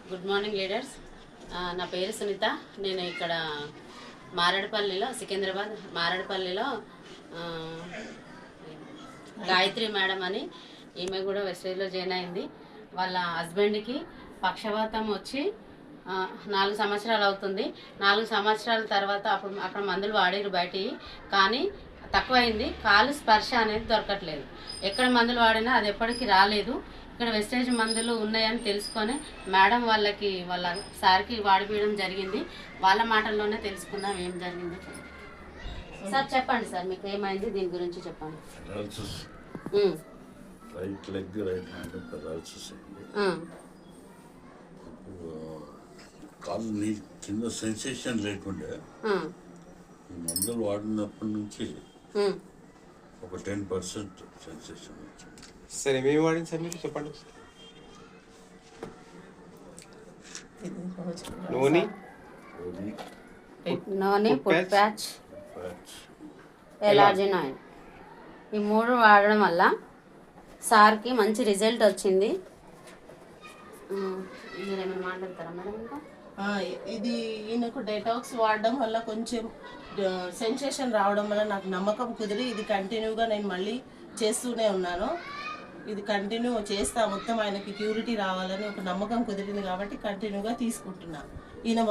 Good morning leaders. నా పేరు సునీత. నేను ఇక్కడ మారేడుపల్లిలో సికింద్రాబాద్ మారేడుపల్లిలో గాయత్రి మేడం అని ఈమె కూడా వెస్టేజ్లో జాయిన్ అయింది. వాళ్ళ హస్బెండ్కి పక్షవాతం వచ్చి 4 సంవత్సరాలు అవుతుంది. 4 సంవత్సరాల తర్వాత అక్కడ మందులు వాడారు బయటివి, కానీ తక్కువైంది. కాలు స్పర్శ అనేది దొరకట్లేదు. ఎక్కడ మందులు వాడినా అది ఎప్పటికీ రాలేదు. ఇక్కడ వెస్టేజ్ మందులు ఉన్నాయని తెలుసుకొని మేడం వాళ్ళ సార్కి వాడిపోయడం జరిగింది. వాళ్ళ మాటల్లోనే తెలుసుకుందాం ఏం జరిగిందో. సార్ చెప్పండి సార్, మీకు ఏమైంది దీని గురించి చెప్పండి. Right leg right hand paralysis అయింది. కాలు నీ కింద సెన్సేషన్ లేకుండే ఈ మందులు వాడినప్పటి నుంచి ఒక 10% సెన్సేషన్ వచ్చింది. సరే మేము వాడింది సార్, మీరు చెప్పండి. నూనె ఫుట్ ప్యాచ్ ఎలార్జిన్ ఆయిల్ ఈ 3 వాడడం వల్ల సార్కి మంచి రిజల్ట్ వచ్చింది. మీరేమైనా మాట్లాడతారా మేడం? ఇంకా ఇది ఈయనకు డెటాక్స్ వాడడం వల్ల కొంచెం సెన్సేషన్ రావడం వల్ల నాకు నమ్మకం కుదిరి ఇది కంటిన్యూగా నేను మళ్ళీ చేస్తూనే ఉన్నాను. ఇది కంటిన్యూ చేస్తా, మొత్తం ఆయనకి క్యూరిటీ రావాలని ఒక నమ్మకం కుదిరింది కాబట్టి కంటిన్యూగా తీసుకుంటున్నాను. ఈయన